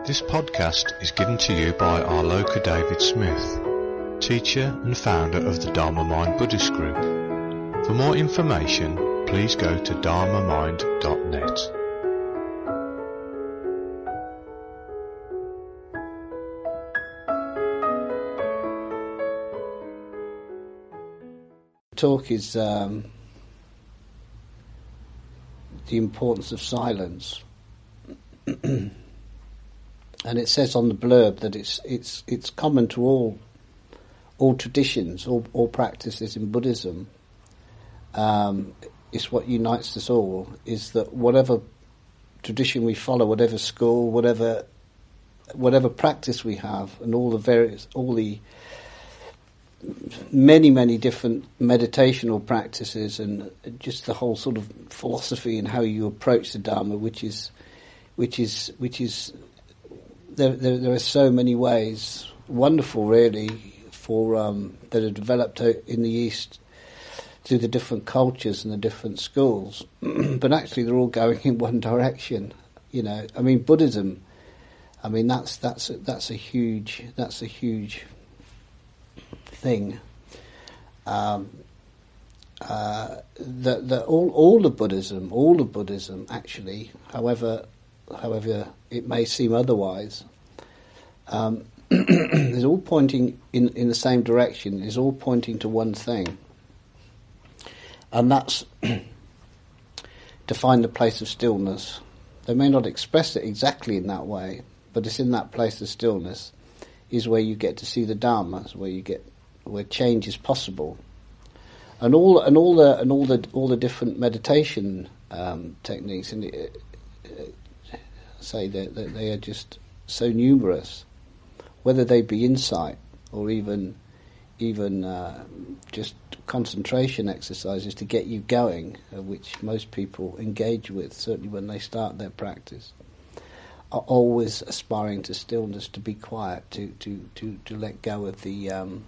This podcast is given to you by our Loka David Smith, teacher and founder of the Dharma Mind Buddhist group. For more information, please go to dharmamind.net. Talk is the importance of silence, and it says on the blurb that it's common to all traditions, all practices in Buddhism. It's what unites us all is that whatever tradition we follow, whatever school, whatever practice we have, and all the many different meditational practices, and just the whole sort of philosophy and how you approach the Dharma, which is there are so many ways, wonderful really, for that are developed in the East through the different cultures and the different schools, but actually they're all going in one direction. You know, I mean Buddhism. I mean that's a huge thing. That all of Buddhism actually, however it may seem otherwise, is all pointing in the same direction. Is all pointing to one thing, and that's to find the place of stillness. They may not express it exactly in that way, but it's in that place of stillness is where you get to see the Dharma, where change is possible, and all the different meditation techniques, and say that they are just so numerous, whether they be insight or even just concentration exercises to get you going, which most people engage with, certainly when they start their practice, are always aspiring to stillness, to be quiet, to let go of the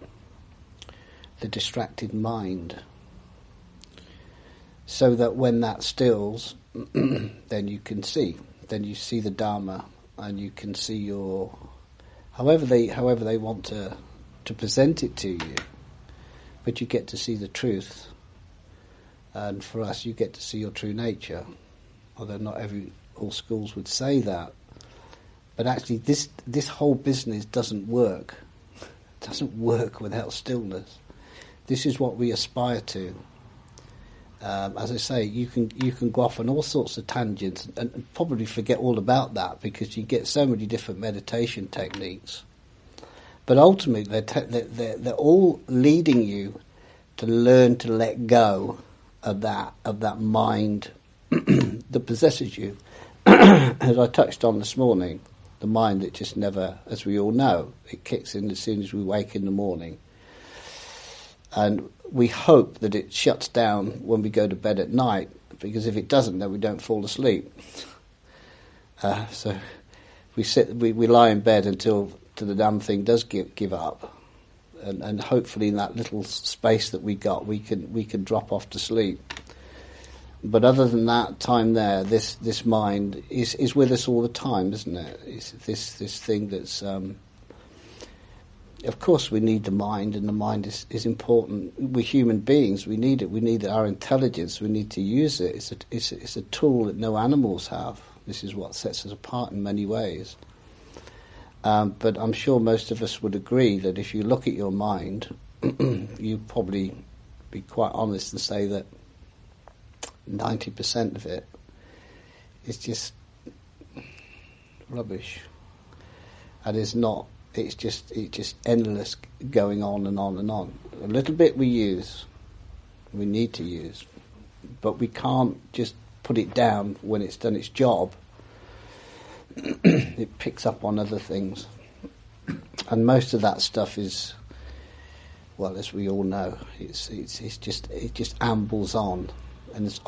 distracted mind, so that when that stills, then you see the Dharma, and you can see your however they want to present it to you, but you get to see the truth. And for us, you get to see your true nature, although not all schools would say that. But actually, this whole business doesn't work. It doesn't work without stillness. This is what we aspire to. As I say, you can go off on all sorts of tangents and probably forget all about that, because you get so many different meditation techniques. But ultimately, they're all leading you to learn to let go of that mind that possesses you. As I touched on this morning, the mind that just never, as we all know, it kicks in as soon as we wake in the morning. And we hope that it shuts down when we go to bed at night, because if it doesn't, then we don't fall asleep. So we lie in bed until the damn thing does give up, and hopefully in that little space that we got, we can drop off to sleep. But other than that time there, this mind is with us all the time, isn't it? It's this thing that's. Of course, we need the mind, and the mind is important. We're human beings. We need it. We need our intelligence. We need to use it. It's a tool that no animals have. This is what sets us apart in many ways. But I'm sure most of us would agree that if you look at your mind, you'd probably be quite honest and say that 90% of it is just rubbish, and is not. It's just endless, going on and on and on. A little bit we need to use, but we can't just put it down when it's done its job. It picks up on other things, and most of that stuff is, well, as we all know, it just ambles on, and it's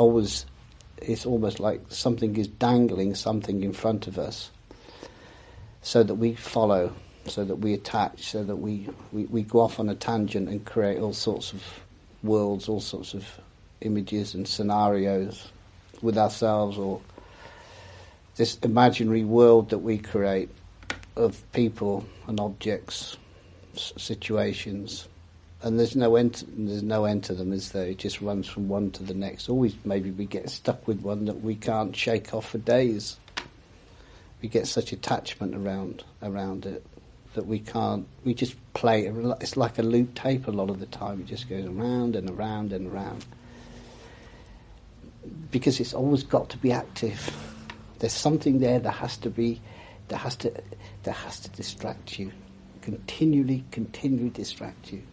almost like something is dangling something in front of us, so that we follow. So that we attach, so that we go off on a tangent and create all sorts of worlds, all sorts of images and scenarios with ourselves, or this imaginary world that we create of people and objects, situations, and there's no end to them, is there? It just runs from one to the next. Always, maybe we get stuck with one that we can't shake off for days. We get such attachment around it that we can't. We just play. It's like a loop tape a lot of the time. It just goes around and around and around because it's always got to be active. There's something there that has to distract you, continually distract you.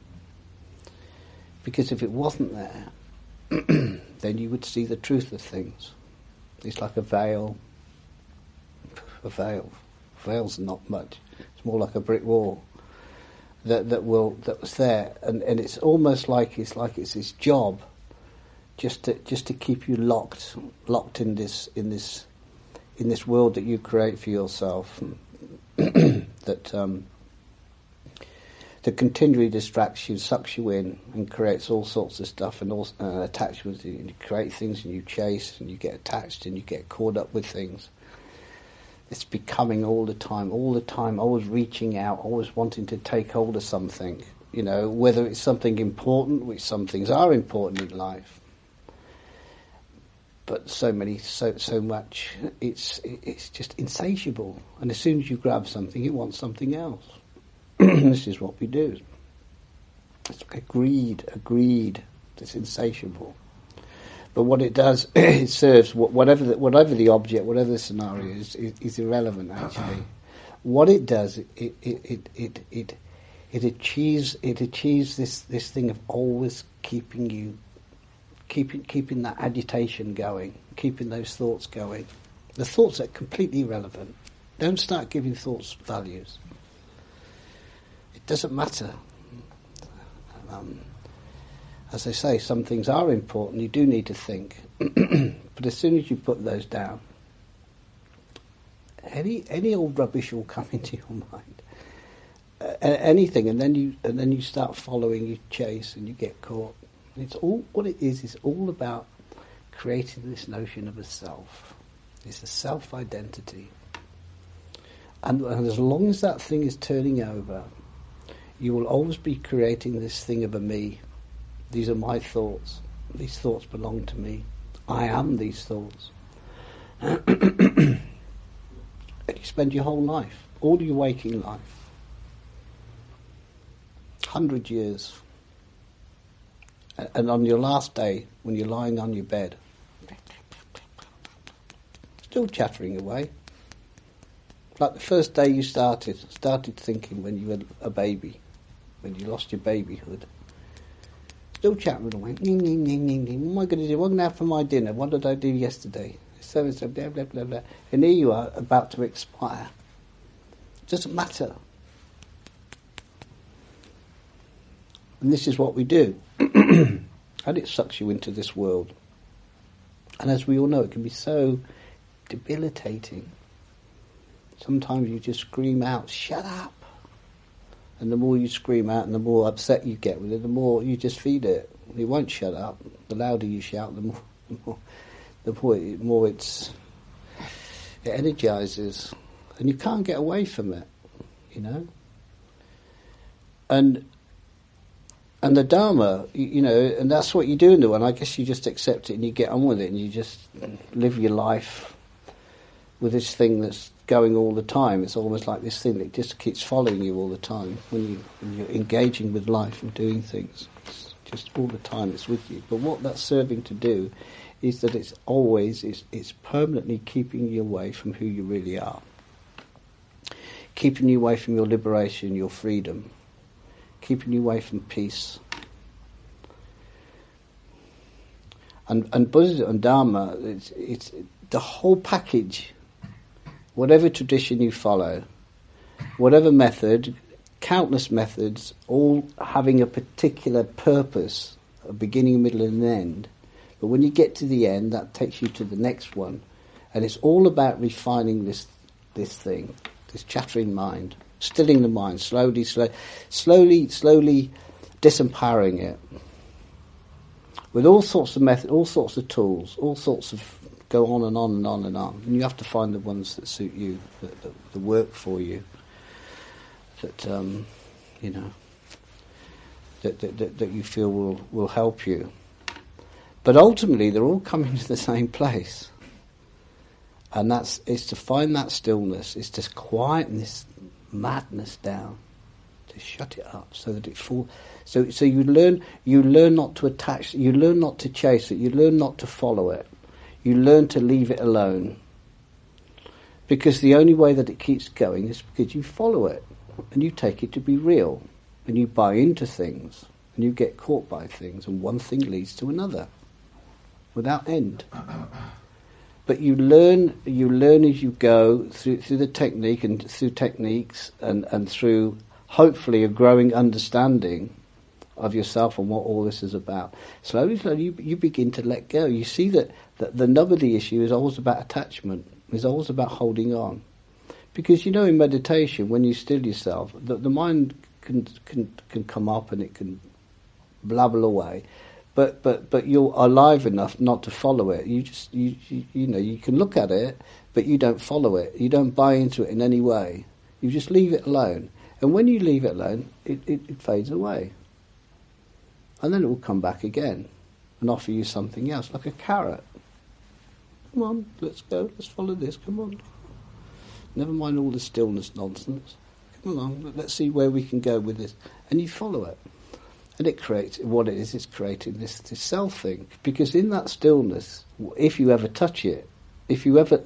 Because if it wasn't there, then you would see the truth of things. It's like a veil. A veil. Veil's not much. It's more like a brick wall that was there, and it's almost like it's his job just to keep you locked in this world that you create for yourself. That continually distracts you, sucks you in, and creates all sorts of stuff and attachments. And you create things, and you chase, and you get attached, and you get caught up with things. It's becoming all the time, always reaching out, always wanting to take hold of something. You know, whether it's something important, which some things are important in life, but so much, it's just insatiable. And as soon as you grab something, you want something else. This is what we do. It's like a greed that's insatiable. But what it does, it serves whatever the object, whatever the scenario is irrelevant actually. What it does, it achieves this thing of always keeping that agitation going, keeping those thoughts going. The thoughts are completely irrelevant. Don't start giving thoughts values. It doesn't matter. As I say, some things are important. You do need to think, but as soon as you put those down, any old rubbish will come into your mind. Anything, and then you start following, you chase, and you get caught. It's all what it is. It's all about creating this notion of a self. It's a self-identity, and as long as that thing is turning over, you will always be creating this thing of a me. These are my thoughts. These thoughts belong to me. I am these thoughts. And you spend your whole life, all your waking life, 100 years, and on your last day, when you're lying on your bed, still chattering away. Like the first day you started thinking when you were a baby, when you lost your babyhood. Still chattering away. What am I going to do? What am I going to have for my dinner? What did I do yesterday? So and so, blah, blah, blah, blah. And here you are, about to expire. It doesn't matter. And this is what we do. And it sucks you into this world. And as we all know, it can be so debilitating. Sometimes you just scream out, "Shut up!" And the more you scream out and the more upset you get with it, the more you just feed it. It won't shut up. The louder you shout, the more it energizes. And you can't get away from it, you know. And the Dharma, you know, and that's what you do in the one. I guess you just accept it and you get on with it and you just live your life with this thing that's going all the time. It's almost like this thing that just keeps following you all the time when you're engaging with life and doing things. It's just all the time it's with you. But what that's serving to do is that it's permanently keeping you away from who you really are. Keeping you away from your liberation, your freedom. Keeping you away from peace. And Buddhism and Dharma, it's the whole package. Whatever tradition you follow, whatever method, countless methods, all having a particular purpose, a beginning, a middle and an end. But when you get to the end, that takes you to the next one. And it's all about refining this thing, this chattering mind, stilling the mind, slowly disempowering it. With all sorts of methods, all sorts of tools, all sorts of go on and on and on and on. And you have to find the ones that suit you, that work for you. that you know, that you feel will help you. But ultimately, they're all coming to the same place, and it's to find that stillness. It's to quieten this madness down, to shut it up, so that it falls. So you learn not to attach. You learn not to chase it. You learn not to follow it. You learn to leave it alone. Because the only way that it keeps going is because you follow it, and you take it to be real, and you buy into things, and you get caught by things, and one thing leads to another, without end. But you learn as you go through the technique and through techniques and through hopefully a growing understanding of yourself and what all this is about. Slowly, you begin to let go. You see that the nub of the issue is always about attachment. It's always about holding on. Because you know, in meditation, when you still yourself, the mind can come up and it can blabble away. But you're alive enough not to follow it. You know, you can look at it, but you don't follow it. You don't buy into it in any way. You just leave it alone. And when you leave it alone, it fades away. And then it will come back again and offer you something else, like a carrot. Come on, let's go, let's follow this, come on. Never mind all the stillness nonsense. Come along, let's see where we can go with this. And you follow it. And it creates, what it is, it's creating this self thing. Because in that stillness, if you ever touch it, if you ever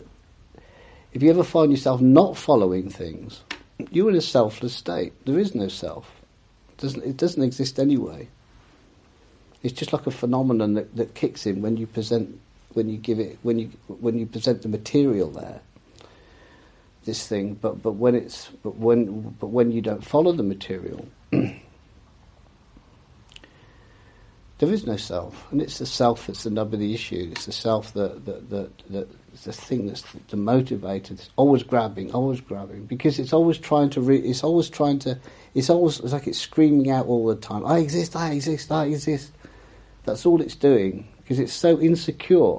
find yourself not following things, you're in a selfless state. There is no self. It doesn't exist anyway. It's just like a phenomenon that kicks in when you present when you present the material there, this thing. But when you don't follow the material, there is no self, and it's the self that's the nub of the issue. It's the self that the thing that's the motivator. It's always grabbing, because it's always trying to. It's like it's screaming out all the time. I exist, I exist, I exist. That's all it's doing, because it's so insecure,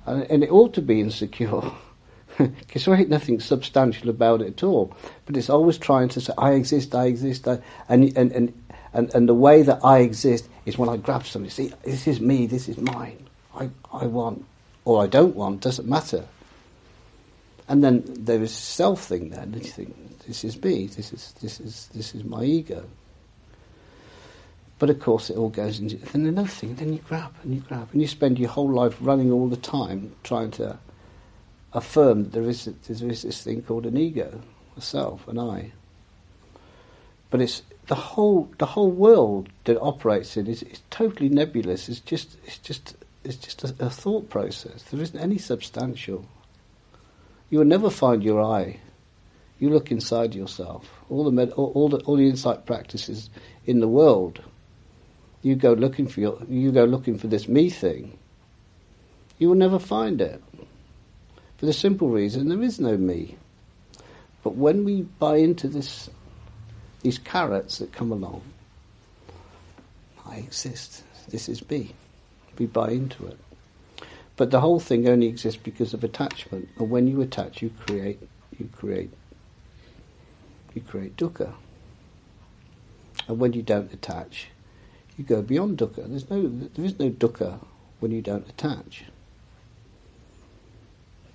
and it ought to be insecure, because there ain't nothing substantial about it at all. But it's always trying to say, I exist, and the way that I exist is when I grab something. See, this is me, this is mine. I want, or I don't want, doesn't matter. And then there is a self thing there, and you think, this is me, this is my ego. But of course it all goes into, then another thing, then you grab, and you spend your whole life running all the time trying to affirm that there is this thing called an ego, a self, an I. But it's the whole world that operates in is totally nebulous. It's just a thought process. There isn't any substantial. You will never find your I. You look inside yourself. All the insight practices in the world. You go looking for this me thing. You will never find it. For the simple reason there is no me. But when we buy into these carrots that come along, I exist, this is me. We buy into it. But the whole thing only exists because of attachment. And when you attach, you create dukkha. And when you don't attach, you go beyond dukkha. There is no dukkha when you don't attach.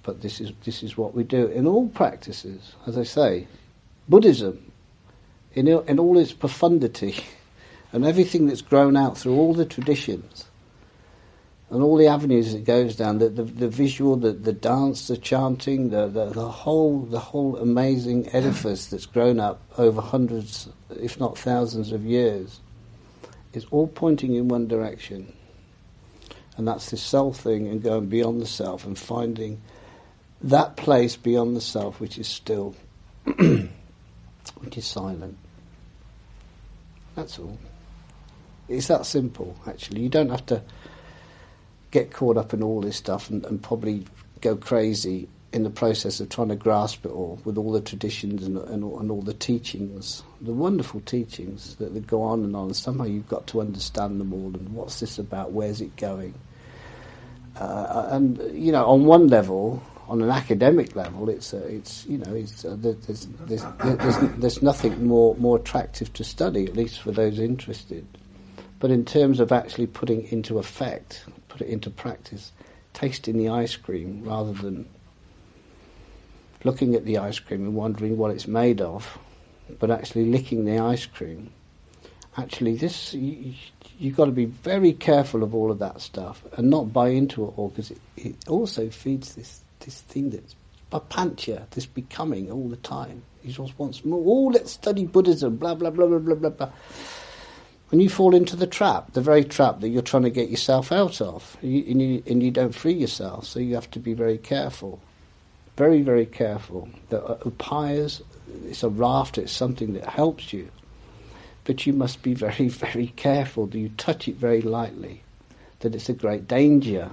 But this is what we do in all practices. As I say, Buddhism, in all its profundity, and everything that's grown out through all the traditions, and all the avenues it goes down, the visual, the dance, the chanting, the whole amazing edifice that's grown up over hundreds, if not thousands of years, is all pointing in one direction. And that's this self thing, and going beyond the self and finding that place beyond the self which is still, which is silent. That's all. It's that simple, actually. You don't have to get caught up in all this stuff and probably go crazy in the process of trying to grasp it all with all the traditions and all the teachings, the wonderful teachings that go on, and somehow you've got to understand them all, and what's this about, where's it going? And on one level, on an academic level, there's nothing more attractive to study, at least for those interested. But in terms of actually putting it into effect, put it into practice, tasting the ice cream rather than looking at the ice cream and wondering what it's made of, but actually licking the ice cream. Actually, you've got to be very careful of all of that stuff and not buy into it all, because it also feeds this thing that's papancha, this becoming all the time. He just wants more. Oh, let's study Buddhism, blah, blah, blah, blah, blah, blah, blah. When you fall into the trap, the very trap that you're trying to get yourself out of, and you don't free yourself, so you have to be very careful. Very, very careful. The upayas, it's a raft, it's something that helps you. But you must be very, very careful that you touch it very lightly, that it's a great danger,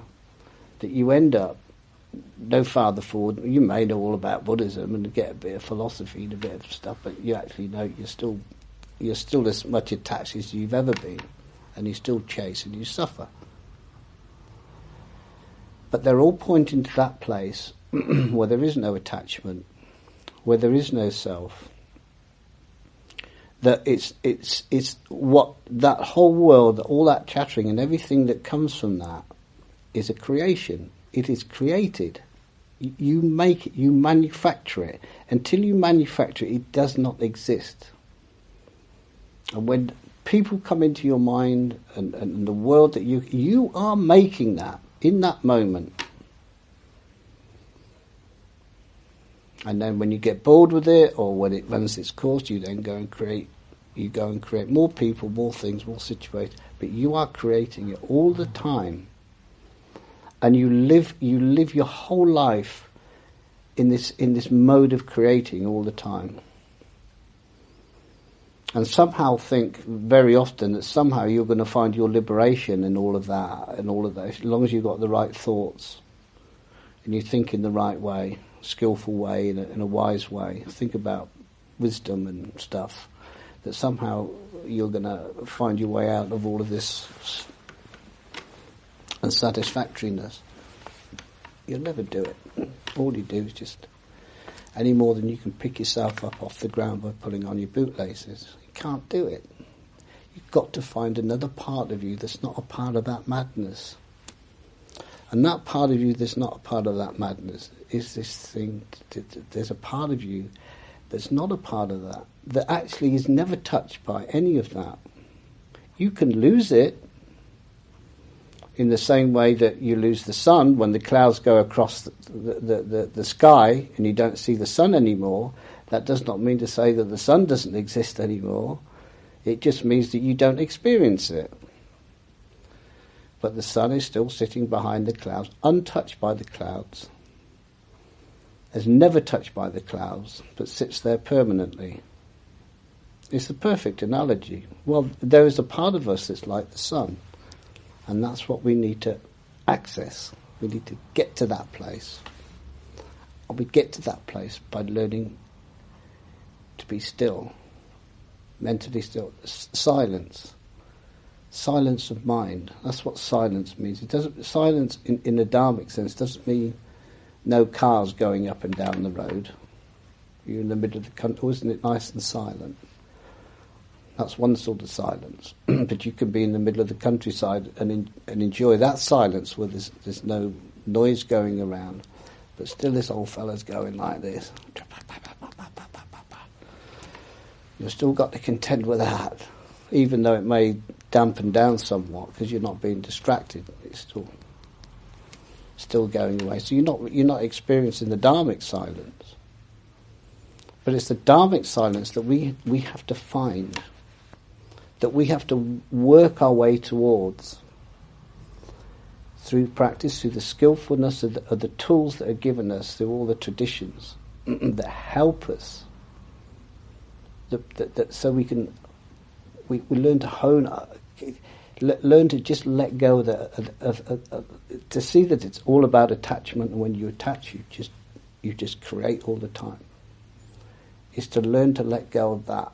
that you end up no farther forward. You may know all about Buddhism and get a bit of philosophy and a bit of stuff, but you actually know you're still as much attached as you've ever been, and you still chase and you suffer. But they're all pointing to that place where there is no attachment, where there is no self. That it's what that whole world, all that chattering and everything that comes from that is a creation. It is created. You make it, you manufacture it. Until you manufacture it, it does not exist. And when people come into your mind and the world that you are making that in that moment. And then when you get bored with it, or when it runs its course, you then go and create more people, more things, more situations. But you are creating it all the time. And you live your whole life in this mode of creating all the time. And somehow think very often that somehow you're going to find your liberation in all of that, as long as you've got the right thoughts and you think in the right way, skillful way, in a wise way. Think about wisdom and stuff, that somehow you're going to find your way out of all of this unsatisfactoriness. You'll never do it. All you do is just, any more than you can pick yourself up off the ground by pulling on your bootlaces. You can't do it. You've got to find another part of you that's not a part of that madness. And that part of you that's not a part of that madness is this thing, there's a part of you that's not a part of that actually is never touched by any of that. You can lose it in the same way that you lose the sun when the clouds go across the sky and you don't see the sun anymore. That does not mean to say that the sun doesn't exist anymore. It just means that you don't experience it. But the sun is still sitting behind the clouds, untouched by the clouds. Is never touched by the clouds, but sits there permanently. It's the perfect analogy. Well, there is a part of us that's like the sun, and that's what we need to access. We need to get to that place. And we get to that place by learning to be still, mentally still. Silence. Silence of mind. That's what silence means. It doesn't. Silence in the Dharmic sense doesn't mean no cars going up and down the road. You're in the middle of the country. Isn't it nice and silent? That's one sort of silence. But you can be in the middle of the countryside and enjoy that silence where there's no noise going around, but still this old fella's going like this. You've still got to contend with that, even though it may dampen down somewhat because you're not being distracted. It's still going away. So you're not experiencing the Dharmic silence. But it's the Dharmic silence that we have to find, that we have to work our way towards through practice, through the skillfulness of the tools that are given us, through all the traditions that help us, that so we learn to hone, learn to just let go of to see that it's all about attachment, and when you attach, you just create all the time. Is to learn to let go of that.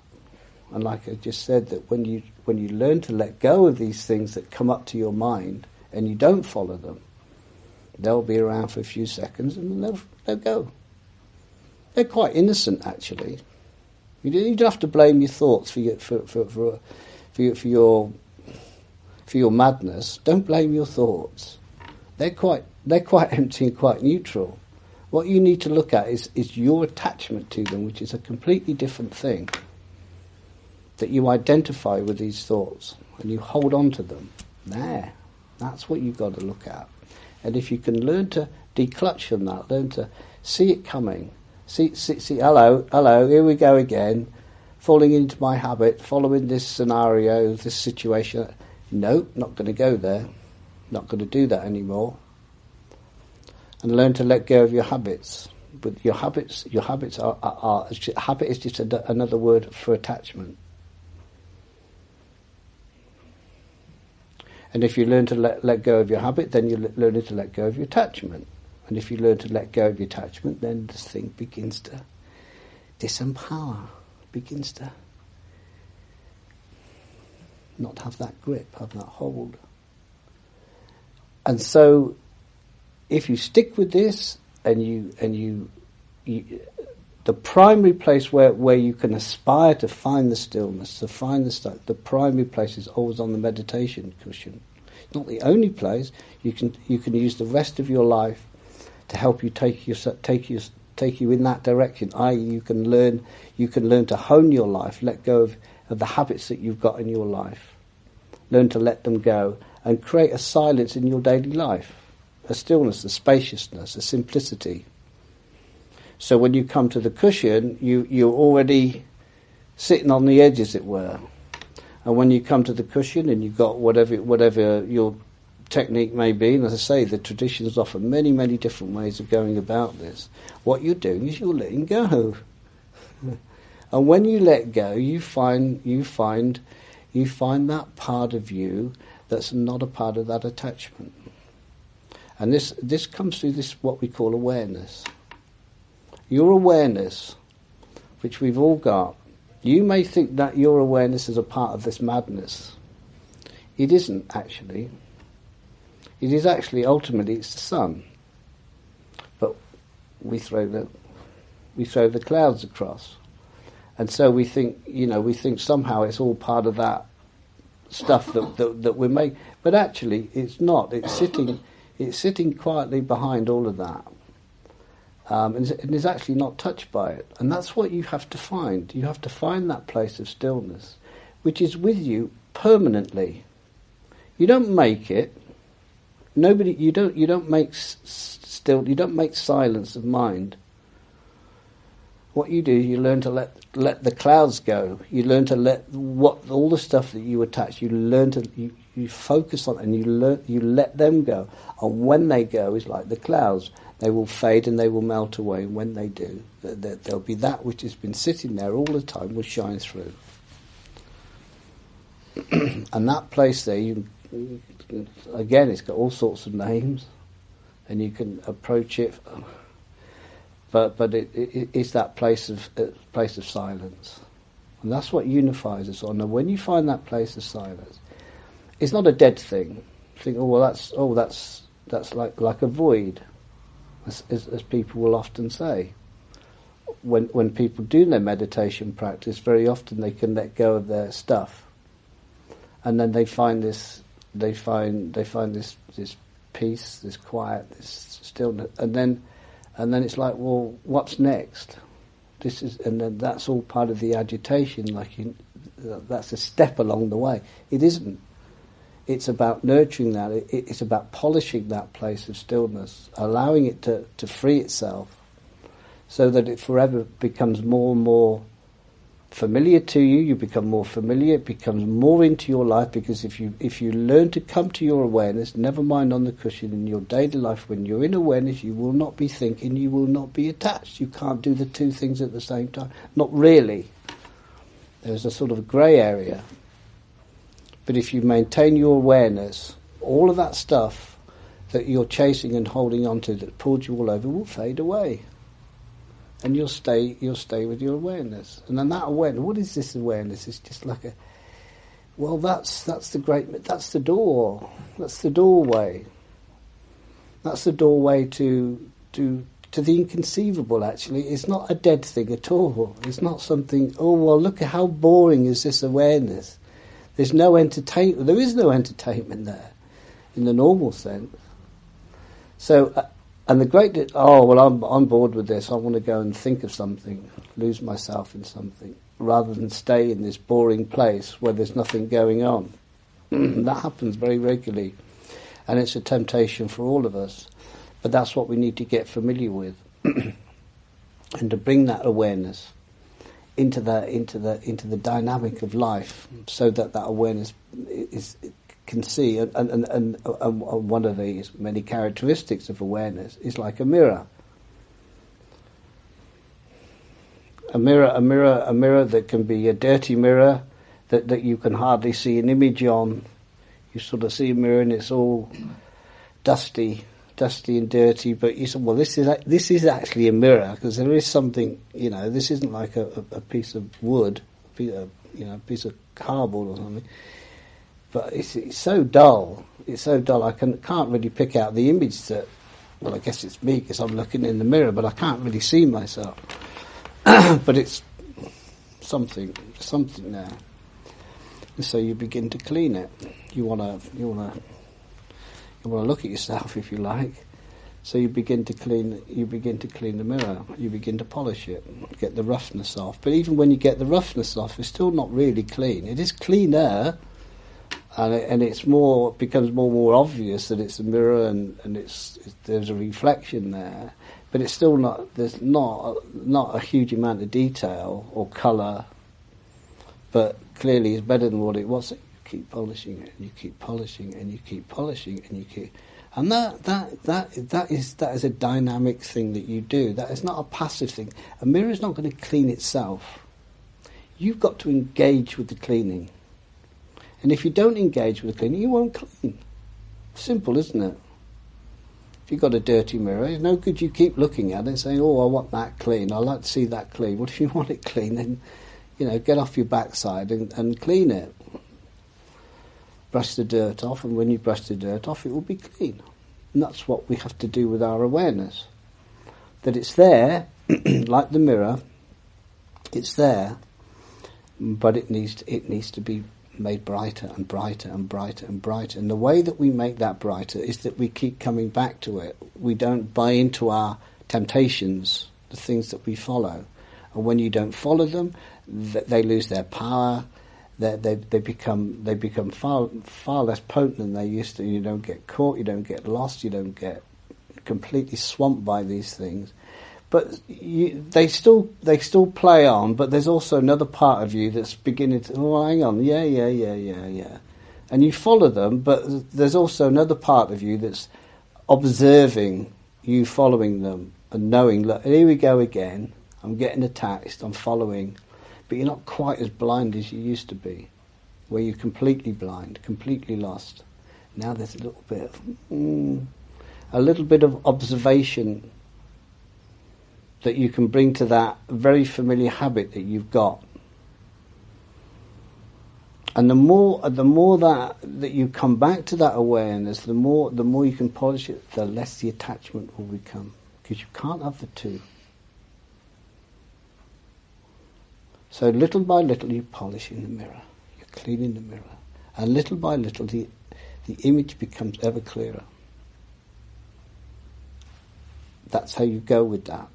And like I just said, that when you learn to let go of these things that come up to your mind and you don't follow them, They'll be around for a few seconds and then they'll go. They're quite innocent, actually. You don't have to blame your thoughts for your madness. Don't blame your thoughts. They're quite empty and quite neutral. What you need to look at is your attachment to them, which is a completely different thing. That you identify with these thoughts and you hold on to them. There, that's what you've got to look at. And if you can learn to declutch from that, learn to see it coming, see, hello, here we go again, falling into my habit, following this scenario, this situation. No, not going to go there, not going to do that anymore. And learn to let go of your habits. But your habits are habit is just another word for attachment. And if you learn to let go of your habit, then you're learning to let go of your attachment. And if you learn to let go of your attachment, then this thing begins to disempower, begins to not have that grip, have that hold. And so, if you stick with this, and you the primary place where you can aspire to find the stillness, to find the primary place is always on the meditation cushion. It's not the only place. You can use the rest of your life to help you take you in that direction. I.e., you can learn to hone your life, let go of the habits that you've got in your life, learn to let them go, and create a silence in your daily life, a stillness, a spaciousness, a simplicity. So when you come to the cushion, you're already sitting on the edge, as it were. And when you come to the cushion and you've got whatever your technique may be, and as I say, the traditions offer many, many different ways of going about this. What you're doing is you're letting go. And when you let go, you find that part of you that's not a part of that attachment. And this comes through this what we call awareness. Your awareness, which we've all got, you may think that your awareness is a part of this madness. It isn't, actually. It is actually, ultimately, it's the sun. But we throw the clouds across. And so we think somehow it's all part of that stuff that we make. But actually, it's not. It's sitting quietly behind all of that. And is actually not touched by it. And that's what you have to find. You have to find that place of stillness, which is with you permanently. You don't make it. You don't make you don't make silence of mind. What you do, you learn to let the clouds go. You learn to let all the stuff that you attach. You learn to you focus on it, and you let them go. And when they go, it's like the clouds. They will fade and they will melt away. And when they do, there'll be that which has been sitting there all the time will shine through. And that place there, again, it's got all sorts of names, and you can approach it. But it's that place of silence, and that's what unifies us on. And when you find that place of silence, it's not a dead thing. You think, that's like a void. As people will often say, when people do their meditation practice, very often they can let go of their stuff, and then they find this peace, this quiet, this stillness, and then it's like, well, what's next? And then that's all part of the agitation. That's a step along the way. It isn't. It's about nurturing that. It's about polishing that place of stillness, allowing it to free itself, so that it forever becomes more and more familiar to you. You become more familiar. It becomes more into your life, because if you learn to come to your awareness, never mind on the cushion, in your daily life, when you're in awareness, you will not be thinking. You will not be attached. You can't do the two things at the same time. Not really. There's a sort of grey area. But if you maintain your awareness, all of that stuff that you're chasing and holding on to that pulled you all over will fade away. And you'll stay with your awareness. And then that awareness, what is this awareness? It's just like that's the door. That's the doorway. That's the doorway to the inconceivable, actually. It's not a dead thing at all. It's not something, oh, well, look at how boring is this awareness. There's no entertainment. There is no entertainment there in the normal sense. So, and the great, I'm bored with this. I want to go and think of something, lose myself in something, rather than stay in this boring place where there's nothing going on. That happens very regularly, and it's a temptation for all of us. But that's what we need to get familiar with, and to bring that awareness into the dynamic of life, so that awareness can see. And one of these many characteristics of awareness is like a mirror. A mirror that can be a dirty mirror that you can hardly see an image on. You sort of see a mirror and it's all dusty and dirty, but you say, well, this is actually a mirror, because there is something, this isn't like a piece of wood, a piece of cardboard or something. But it's so dull. It's so dull. I can't really pick out the image that. Well, I guess it's me because I'm looking in the mirror, but I can't really see myself. But it's something there. And so you begin to clean it. You wanna look at yourself, if you like. So you begin to clean the mirror. You begin to polish it, get the roughness off. But even when you get the roughness off, it's still not really clean. It is cleaner, and it's becomes more obvious that it's a mirror and there's a reflection there. But it's still not. There's not a huge amount of detail or colour. But clearly, it's better than what it was. Keep polishing it, and you keep polishing, and you keep polishing, and you keep, and that is a dynamic thing that you do. That is not a passive thing. A mirror is not going to clean itself. You've got to engage with the cleaning, and if you don't engage with the cleaning, you won't clean. Simple, isn't it? If you've got a dirty mirror, it's no good you keep looking at it and saying, "Oh, I want that clean. I like to see that clean." Well, if you want it clean, then get off your backside and clean it. Brush the dirt off, and when you brush the dirt off, it will be clean. And that's what we have to do with our awareness. That it's there, like the mirror, it's there, but it needs to be made brighter and brighter and brighter and brighter. And the way that we make that brighter is that we keep coming back to it. We don't buy into our temptations, the things that we follow. And when you don't follow them, they lose their power. They become far less potent than they used to. You don't get caught, you don't get lost, you don't get completely swamped by these things. But they still play on. But there's also another part of you that's beginning to, hang on, yeah, and you follow them. But there's also another part of you that's observing you following them and knowing, look, here we go again. I'm getting attached. I'm following. But you're not quite as blind as you used to be, where you're completely blind, completely lost. Now there's a little bit of observation that you can bring to that very familiar habit that you've got. And the more that you come back to that awareness, the more you can polish it, the less the attachment will become, because you can't have the two. So little by little you're polishing the mirror, you're cleaning the mirror, and little by little the image becomes ever clearer. That's how you go with that.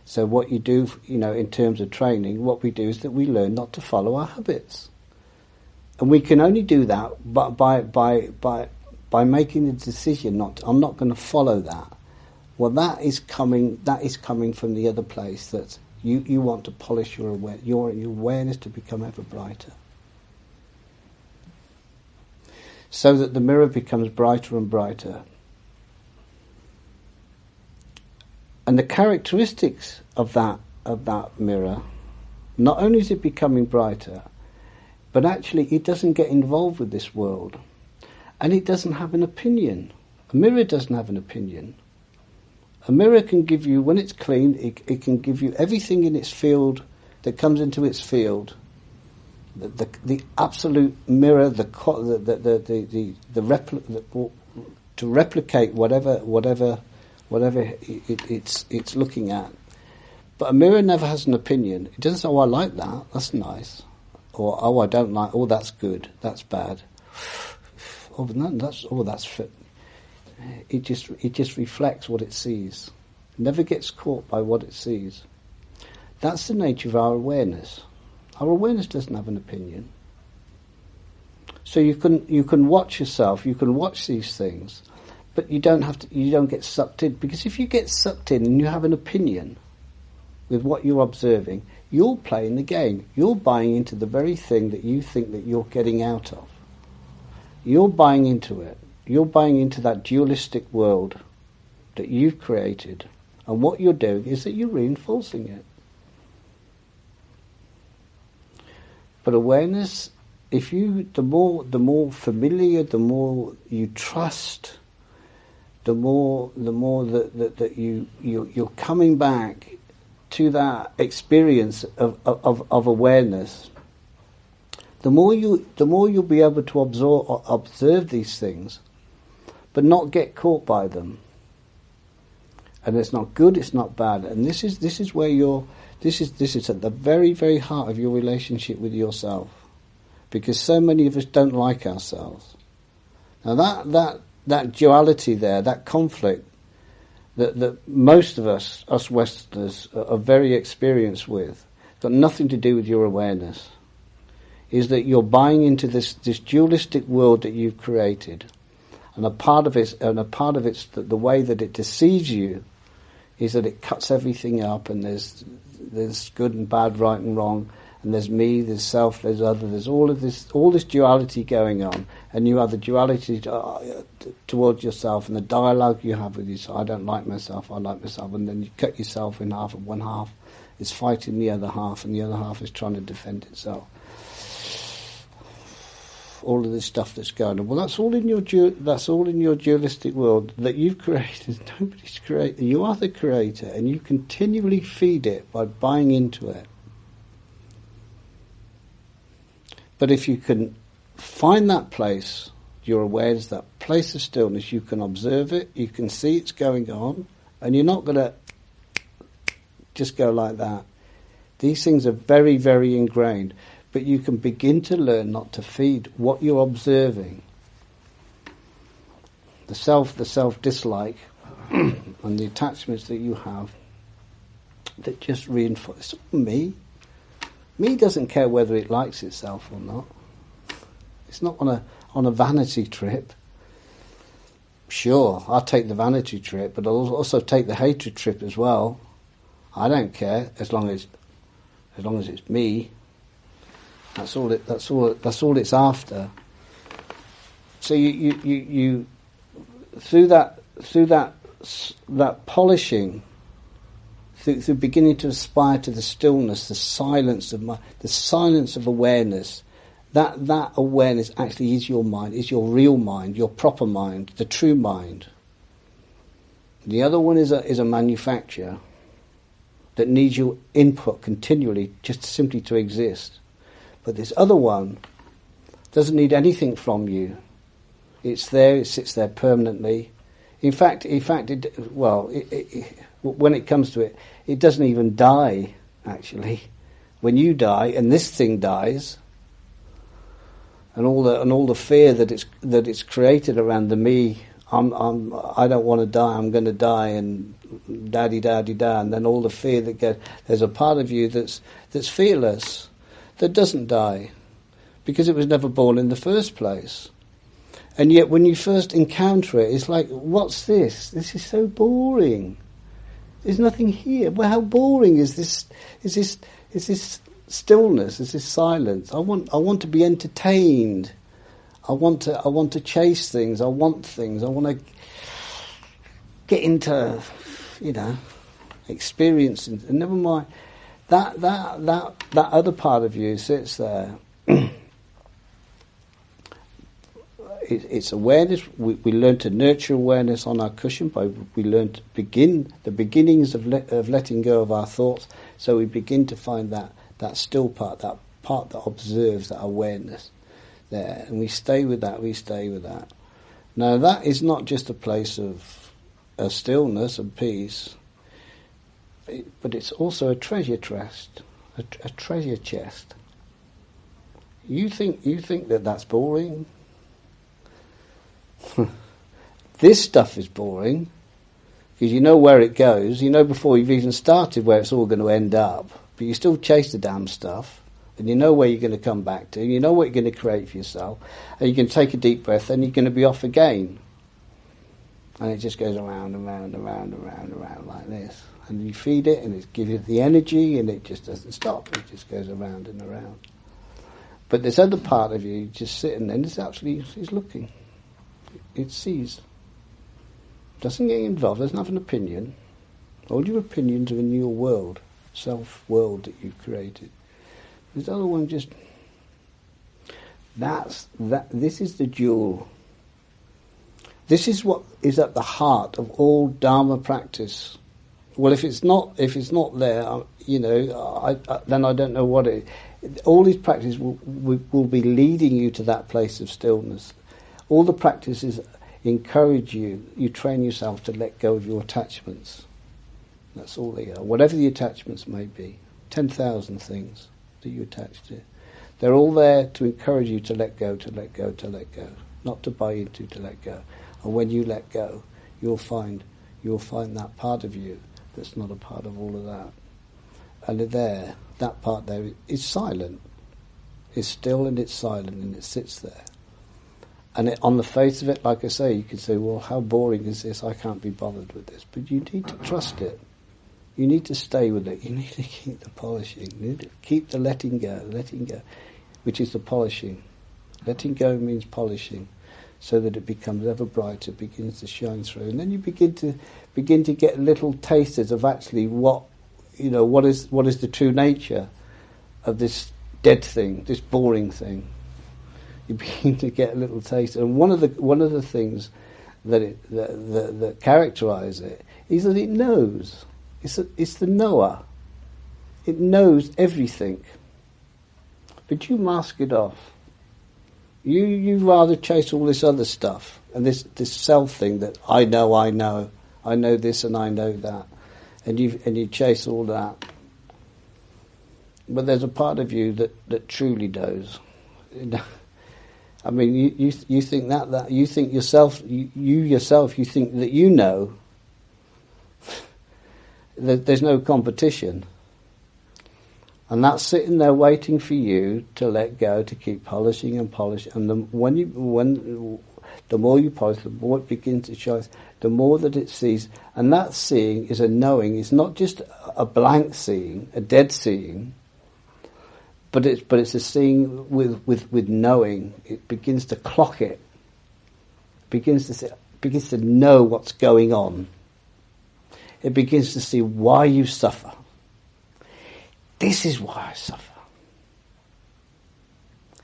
So what you do, in terms of training, what we do is that we learn not to follow our habits, and we can only do that by making the decision I'm not going to follow that. Well, that is coming from the other place that. You want to polish your awareness to become ever brighter, so that the mirror becomes brighter and brighter. And the characteristics of that mirror, not only is it becoming brighter, but actually it doesn't get involved with this world, and it doesn't have an opinion. A mirror doesn't have an opinion. A mirror can give you, when it's clean, it can give you everything in its field that comes into its field. The absolute mirror, to replicate whatever it's looking at. But a mirror never has an opinion. It doesn't say, "Oh, I like that. That's nice," or "Oh, I don't like. Oh, that's good. That's bad." Oh, no, that's fit. It just reflects what it sees. It never gets caught by what it sees. That's the nature of our awareness. Our awareness doesn't have an opinion. So you can watch yourself. You can watch these things, but you don't have to. You don't get sucked in, because if you get sucked in and you have an opinion with what you're observing, you're playing the game. You're buying into the very thing that you think that you're getting out of. You're buying into it. You're buying into that dualistic world that you've created. And what you're doing is that you're reinforcing it. But awareness, the more familiar, the more you trust, the more that you're coming back to that experience of awareness, the more you'll be able to observe these things, but not get caught by them. And it's not good, it's not bad. And this is where this is at the very, very heart of your relationship with yourself, because so many of us don't like ourselves. Now that duality there, that conflict, that most of us Westerners are very experienced with, got nothing to do with your awareness, is that you're buying into this dualistic world that you've created, and a part of it's the way that it deceives you is that it cuts everything up, and there's good and bad, right and wrong, and there's me, there's self, there's other, there's all this duality going on, and you have the duality towards yourself, and the dialogue you have with yourself. I don't like myself, I like myself, and then you cut yourself in half, and one half is fighting the other half, and the other half is trying to defend itself. All of this stuff that's going on. Well, that's all in your dualistic world that you've created. Nobody's created. You are the creator, and you continually feed it by buying into it. But if you can find that place, your awareness, that place of stillness, you can observe it, you can see it's going on, and you're not going to just go like that. These things are very, very ingrained. But you can begin to learn not to feed what you're observing. The self-dislike and the attachments that you have that just reinforce. It's all me. Me doesn't care whether it likes itself or not. It's not on a vanity trip. Sure, I'll take the vanity trip, but I'll also take the hatred trip as well. I don't care as long as it's me. That's all it's after. So you through that polishing, through beginning to aspire to the stillness, the silence of awareness. That awareness actually is your mind, is your real mind, your proper mind, the true mind. The other one is a manufacture that needs your input continually, just simply to exist. But this other one doesn't need anything from you. It's there, it sits there permanently. In fact, when it comes to it, it doesn't even die, actually. When you die, and this thing dies, and all the fear that it's created around the me, I don't want to die, I'm going to die, and da-di-da-di-da, and then all the fear that gets, there's a part of you that's fearless, that doesn't die, because it was never born in the first place. And yet when you first encounter it, it's like, what's this? This is so boring. There's nothing here. Well, how boring is this? Is this stillness? Is this silence? I want to be entertained. I want to chase things. I want things. I want to get into, experience. And never mind. That other part of you sits there. It's awareness. We learn to nurture awareness on our cushion. We learn to begin the beginnings of letting go of our thoughts. So we begin to find that still part, that part that observes that awareness there, and we stay with that. Now that is not just a place of stillness and peace, but it's also a treasure chest. A treasure chest. You think that that's boring? This stuff is boring because you know where it goes. You know before you've even started where it's all going to end up, but you still chase the damn stuff, and you know where you're going to come back to. You know what you're going to create for yourself, and you can take a deep breath, and you're going to be off again. And it just goes around and round and round and round and round like this. And you feed it, and it gives you the energy, and it just doesn't stop. It just goes around and around. But this other part of you just sitting there, and it's looking. It sees. Doesn't get involved, doesn't have an opinion. All your opinions are in your world, self-world that you've created. This other one just... This is the jewel. This is what is at the heart of all Dharma practice. Well, if it's not there, then I don't know what it is. All these practices will be leading you to that place of stillness. All the practices encourage you train yourself to let go of your attachments. That's all they are. Whatever the attachments may be, 10,000 things that you attach to. They're all there to encourage you to let go, to let go, to let go. Not to buy into, to let go. And when you let go, you'll find that part of you that's not a part of all of that. And that part there is silent. It's still and it's silent and it sits there. And on the face of it, like I say, you can say, well, how boring is this? I can't be bothered with this. But you need to trust it. You need to stay with it. You need to keep the polishing. You need to keep the letting go, which is the polishing. Letting go means polishing, so that it becomes ever brighter, begins to shine through. And then you begin to get little tasters of actually what is the true nature of this dead thing, this boring thing. You begin to get a little taste, and one of the things that characterise it is that it knows. It's the knower. It knows everything, but you mask it off. You rather chase all this other stuff and this self thing that I know this and I know that, and you chase all that. But there's a part of you that truly knows. I mean, you think that you think yourself, you think that you know. There's no competition, and that's sitting there waiting for you to let go, to keep polishing and polishing. And the more you polish, the more it begins to shine. The more that it sees, and that seeing is a knowing. It's not just a blank seeing, a dead seeing. But it's a seeing with knowing. It begins to clock it. Begins to know what's going on. It begins to see why you suffer. This is why I suffer.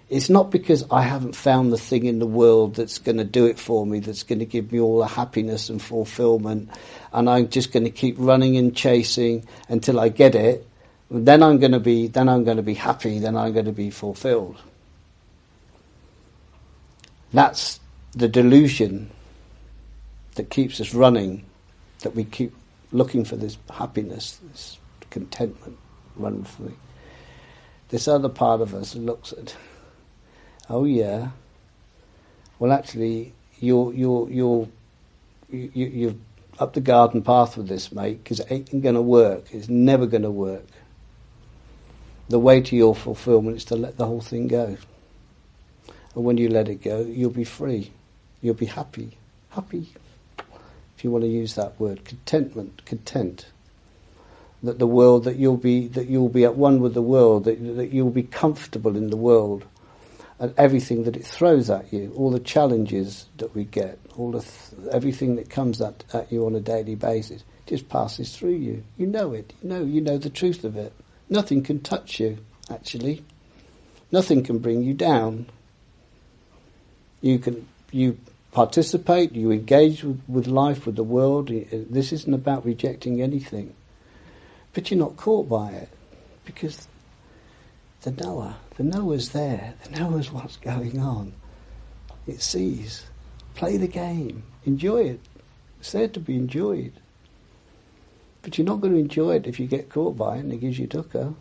It's not because I haven't found the thing in the world that's going to do it for me, that's going to give me all the happiness and fulfillment, and I'm just going to keep running and chasing until I get it. Then I'm going to be happy. Then I'm going to be fulfilled. That's the delusion that keeps us running, that we keep looking for this happiness, this contentment, run for it. This other part of us looks at, oh yeah, well actually you're up the garden path with this, mate, because it ain't going to work. It's never going to work. The way to your fulfillment is to let the whole thing go. And when you let it go, you'll be free. You'll be happy. Happy, if you want to use that word. Contentment, content. That the world, that you'll be at one with the world, that you'll be comfortable in the world, and everything that it throws at you, all the challenges that we get, everything that comes at you on a daily basis, just passes through you. You know it. You know the truth of it. Nothing can touch you, actually. Nothing can bring you down. You participate, you engage with life, with the world. This isn't about rejecting anything. But you're not caught by it, because the knower's there. The knower's what's going on. It sees. Play the game. Enjoy it. It's there to be enjoyed. But you're not going to enjoy it if you get caught by it and it gives you dukkha.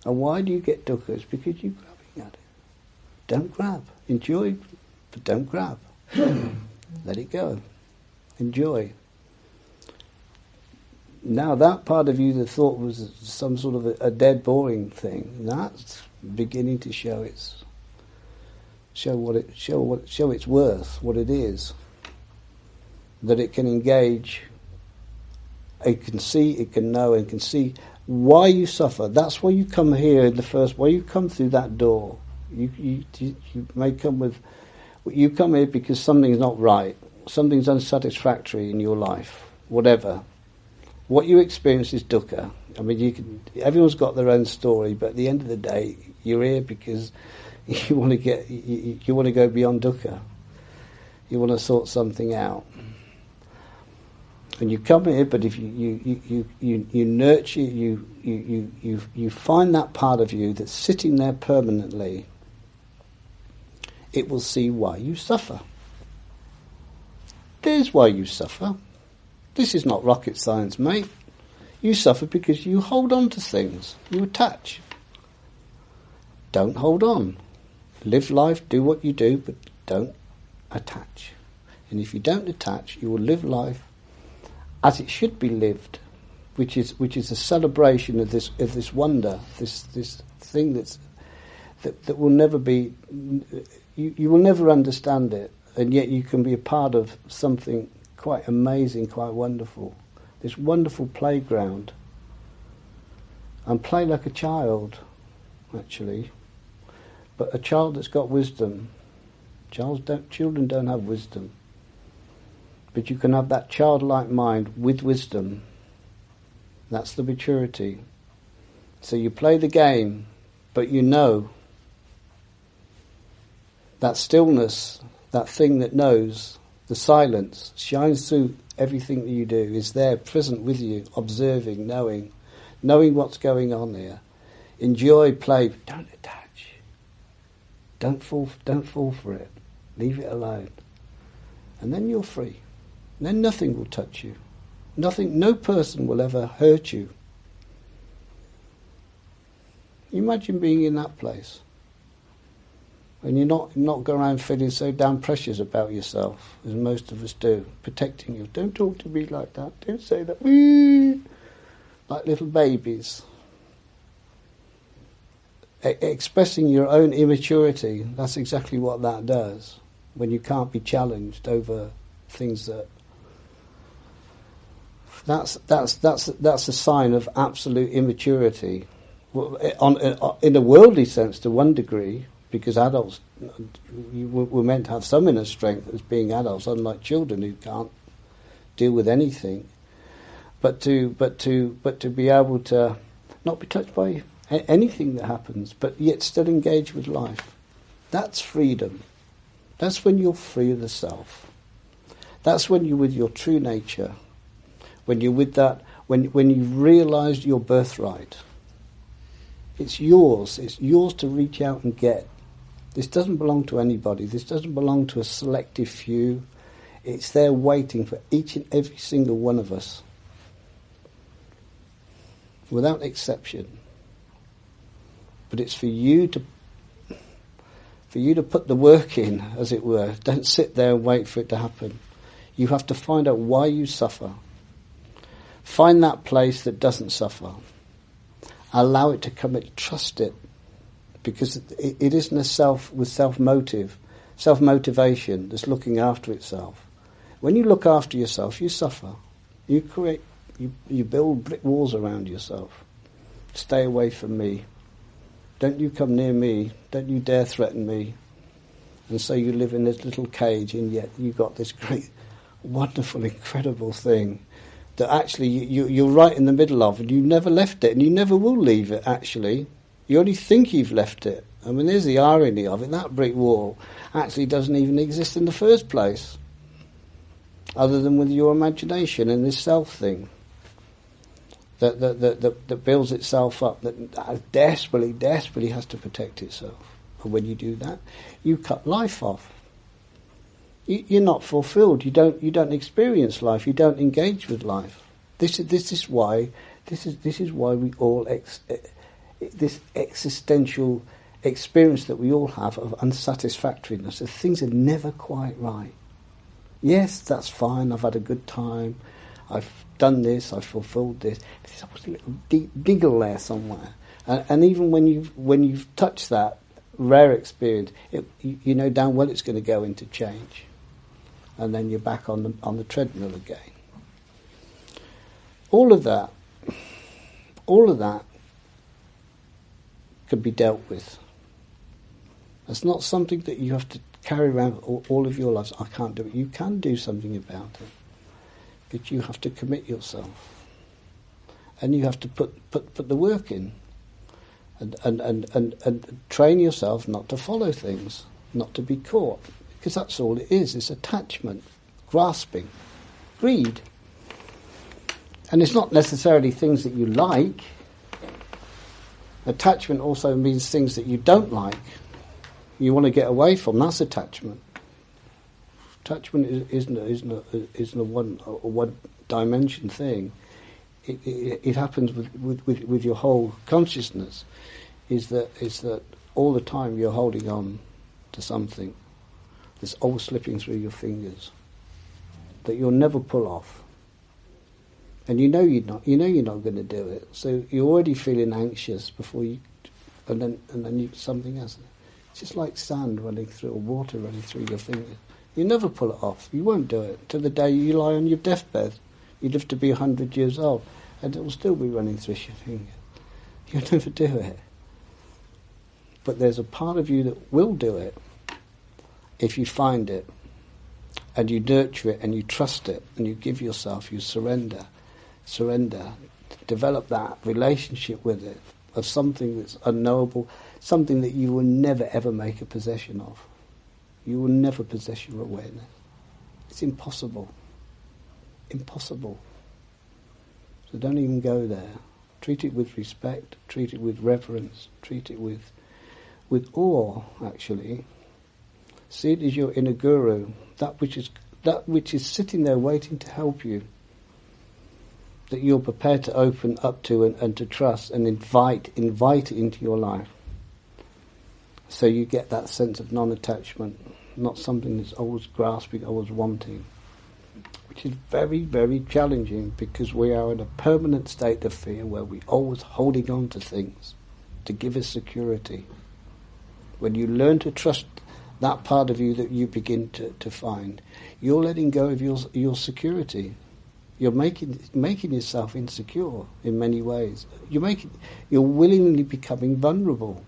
And why do you get dukkha? It's because you're grabbing at it. Don't grab. Enjoy, but don't grab. Let it go. Enjoy. Now that part of you that thought was some sort of a dead, boring thing, that's beginning to show its worth, what it is. That it can engage, it can see, it can know, and can see why you suffer. That's why you come here in the first. Why you come through that door. You may come with. You come here because something's not right, something's unsatisfactory in your life, whatever. What you experience is dukkha. I mean, everyone's got their own story, but at the end of the day, you're here because you want to you want to go beyond dukkha. You want to sort something out. And you come here, but if you nurture, you find that part of you that's sitting there permanently, it will see why you suffer. There's why you suffer. This is not rocket science, mate. You suffer because you hold on to things. You attach. Don't hold on. Live life, do what you do, but don't attach. And if you don't attach, you will live life as it should be lived, which is a celebration of this wonder, this thing that will never be. You will never understand it, and yet you can be a part of something quite amazing, quite wonderful. This wonderful playground, and play like a child, actually, but a child that's got wisdom. Children don't have wisdom. But you can have that childlike mind with wisdom. That's the maturity. So you play the game, but you know that stillness, that thing that knows, the silence, shines through everything that you do, is there, present with you, observing, knowing what's going on there. Enjoy, play, but don't attach. Don't fall for it. Leave it alone. And then you're free. Then nothing will touch you. No person will ever hurt you. Imagine being in that place. And you're not go around feeling so damn precious about yourself, as most of us do, protecting you. Don't talk to me like that. Don't say that. Wee! Like little babies. Expressing your own immaturity, that's exactly what that does. When you can't be challenged over things that... That's a sign of absolute immaturity. In a worldly sense, to one degree, because adults, we're meant to have some inner strength as being adults, unlike children who can't deal with anything. But to be able to not be touched by anything that happens, but yet still engage with life. That's freedom. That's when you're free of the self. That's when you're with your true nature. When you're with that, when you've realised your birthright. It's yours to reach out and get. This doesn't belong to anybody. This doesn't belong to a selective few. It's there waiting for each and every single one of us. Without exception. But it's for you to put the work in, as it were. Don't sit there and wait for it to happen. You have to find out why you suffer. Find that place that doesn't suffer. Allow it to come in, trust it. Because it isn't a self with self-motivation that's looking after itself. When you look after yourself, you suffer. You build brick walls around yourself. Stay away from me. Don't you come near me. Don't you dare threaten me. And so you live in this little cage, and yet you've got this great, wonderful, incredible thing that actually you're right in the middle of, and you never left it, and you never will leave it, actually. You only think you've left it. I mean, there's the irony of it. That brick wall actually doesn't even exist in the first place, other than with your imagination and this self thing that builds itself up, that desperately has to protect itself. And when you do that, you cut life off. you're not fulfilled. You don't experience life. You don't engage with life. This is why we all this existential experience that we all have of unsatisfactoriness. If things are never quite right. Yes, that's fine. I've had a good time. I've done this. I've fulfilled this. There's always a little niggle there somewhere. And even when you've touched that rare experience, you know damn well it's going to go into change, and then you're back on the treadmill again. All of that can be dealt with. It's not something that you have to carry around all of your lives. I can't do it. You can do something about it, but you have to commit yourself, and you have to put the work in, and train yourself not to follow things, not to be caught, because that's all it is. It's attachment, grasping, greed, and it's not necessarily things that you like. Attachment also means things that you don't like. You want to get away from. That's attachment. Attachment isn't a one dimension thing. It happens with your whole consciousness. Is that all the time you're holding on to something that's always slipping through your fingers that you'll never pull off, and you know you're not going to do it. So you're already feeling anxious before you, and then something else. It's just like sand running through, or water running through your fingers. You never pull it off. You won't do it till the day you lie on your deathbed. You live to be 100 years old, and it will still be running through your fingers. You'll never do it. But there's a part of you that will do it if you find it, and you nurture it, and you trust it, and you give yourself, you surrender, develop that relationship with it, of something that's unknowable, something that you will never ever make a possession of. You will never possess your awareness. It's impossible. Impossible. So don't even go there. Treat it with respect, treat it with reverence, treat it with awe, actually. See it as your inner guru, that which is sitting there waiting to help you, that you're prepared to open up to and to trust and invite it into your life. So you get that sense of non-attachment, not something that's always grasping, always wanting, which is very, very challenging, because we are in a permanent state of fear where we're always holding on to things to give us security. When you learn to trust that part of you that you begin to find, you're letting go of your security. You're making yourself insecure in many ways. You're willingly becoming vulnerable.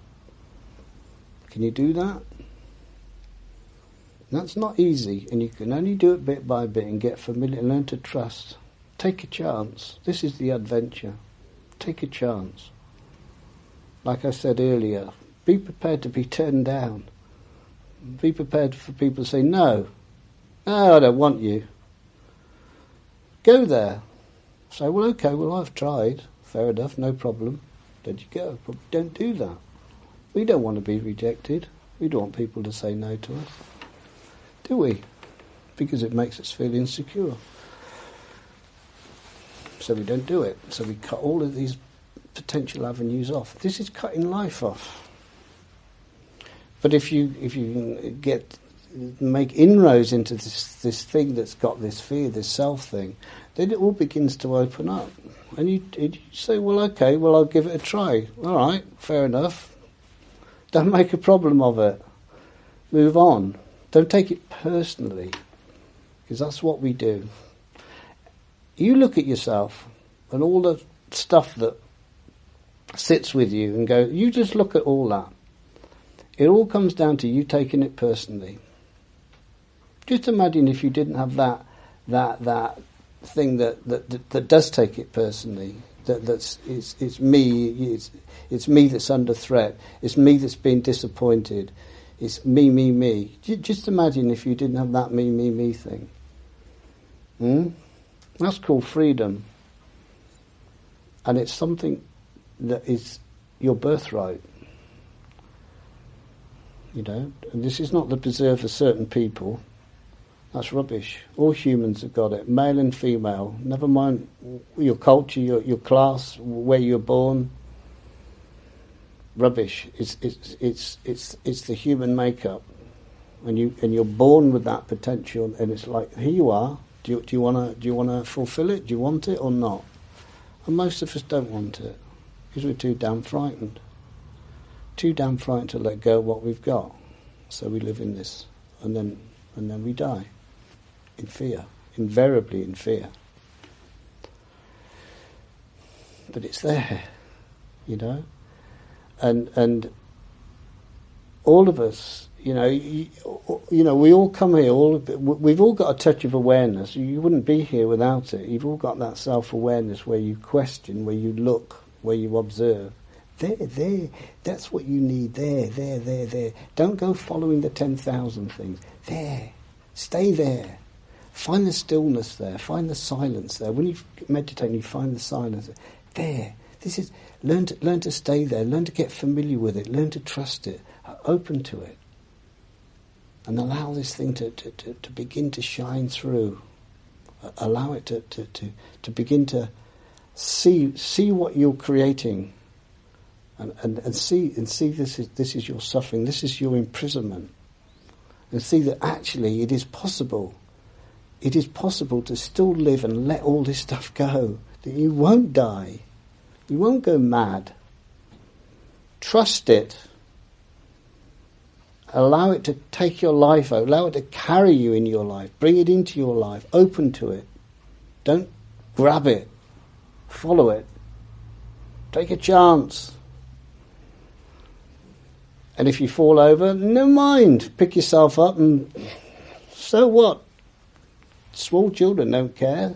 Can you do that? That's not easy, and you can only do it bit by bit and get familiar and learn to trust. Take a chance. This is the adventure. Take a chance. Like I said earlier, be prepared to be turned down. Be prepared for people to say, no, I don't want you. Go there. Say, well, okay, I've tried. Fair enough, no problem. Then you go. But don't do that. We don't want to be rejected. We don't want people to say no to us. Do we? Because it makes us feel insecure. So we don't do it. So we cut all of these potential avenues off. This is cutting life off. But if you make inroads into this thing that's got this fear, this self thing, then it all begins to open up. And you say, well, okay, I'll give it a try. All right, fair enough. Don't make a problem of it. Move on. Don't take it personally, because that's what we do. You look at yourself and all the stuff that sits with you and go, you just look at all that. It all comes down to you taking it personally. Just imagine if you didn't have that thing that does take it personally. It's me. It's me that's under threat. It's me that's been disappointed. It's me. Just imagine if you didn't have that me thing. That's called freedom. And it's something that is your birthright. You know, and this is not the preserve for certain people. That's rubbish. All humans have got it, male and female. Never mind your culture, your class, where you're born. Rubbish. It's the human makeup, and you're born with that potential. And it's like, here you are. Do you want to fulfill it? Do you want it or not? And most of us don't want it because we're too damn frightened. Too damn frightened to let go of what we've got. So we live in this, and then we die. In fear, invariably in fear. But it's there, you know, and all of us, you know, we all come here. We've all got a touch of awareness. You wouldn't be here without it. You've all got that self-awareness where you question, where you look, where you observe. There. That's what you need. There. Don't go following the 10,000 things. There. Stay there. Find the stillness there. Find the silence there. When you meditate, you find the silence there. This is learn to stay there. Learn to get familiar with it. Learn to trust it. Open to it, and allow this thing to begin to shine through. Allow it to begin to see what you're creating, and see this is your suffering. This is your imprisonment, and see that actually it is possible. It is possible to still live and let all this stuff go. That you won't die. You won't go mad. Trust it. Allow it to take your life out. Allow it to carry you in your life. Bring it into your life. Open to it. Don't grab it. Follow it. Take a chance. And if you fall over, never mind. Pick yourself up and so what? Small children don't care.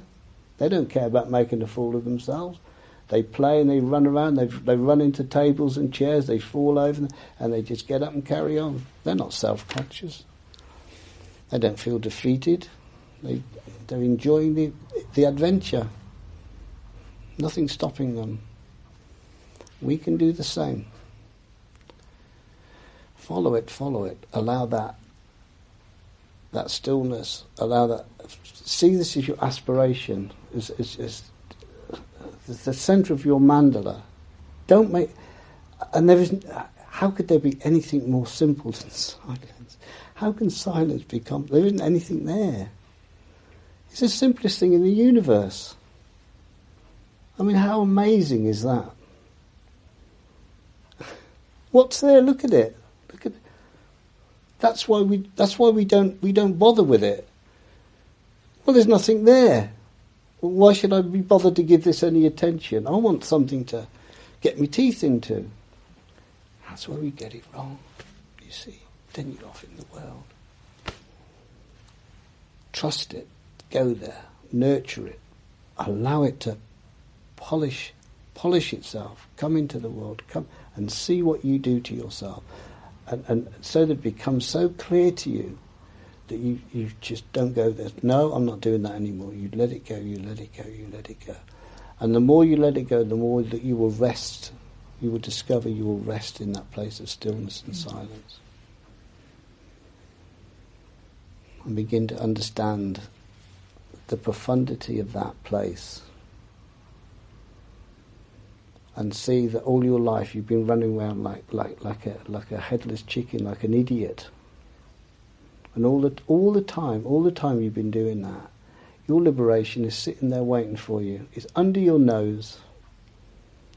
They don't care about making a fool of themselves. They play and they run around. They run into tables and chairs. They fall over them, and they just get up and carry on. They're not self-conscious. They don't feel defeated. They're enjoying the adventure. Nothing's stopping them. We can do the same. Follow it. Allow that stillness. Allow that. See this as your aspiration. As the centre of your mandala. Don't make. And there isn't. How could there be anything more simple than silence? How can silence become? There isn't anything there. It's the simplest thing in the universe. I mean, how amazing is that? What's there? Look at it. Look at it. That's why we don't bother with it. Well, there's nothing there. Well, why should I be bothered to give this any attention? I want something to get my teeth into. That's where we get it wrong, you see. Then you're off in the world. Trust it. Go there. Nurture it. Allow it to polish itself. Come into the world. Come and see what you do to yourself. And so that it becomes so clear to you that you just don't go there. No, I'm not doing that anymore. You let it go, you let it go, you let it go. And the more you let it go, the more that you will rest. You will discover you will rest in that place of stillness and silence. And begin to understand the profundity of that place. And see that all your life you've been running around like a headless chicken, like an idiot. And all the time you've been doing that. Your liberation is sitting there waiting for you. It's under your nose.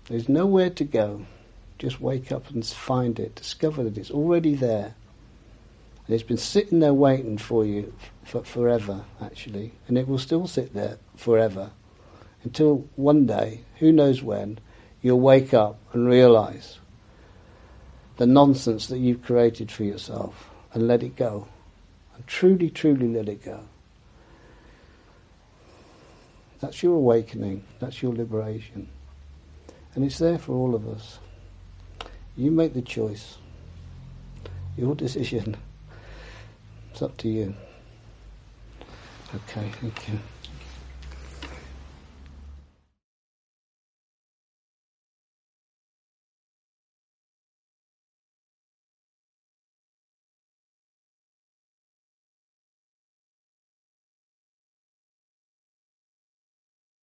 There's nowhere to go. Just wake up and find it. Discover that it's already there. And it's been sitting there waiting for you for forever, actually. And it will still sit there forever. Until one day, who knows when, you'll wake up and realise the nonsense that you've created for yourself and let it go. And truly, truly let it go. That's your awakening. That's your liberation. And it's there for all of us. You make the choice. Your decision. It's up to you. Okay, thank you.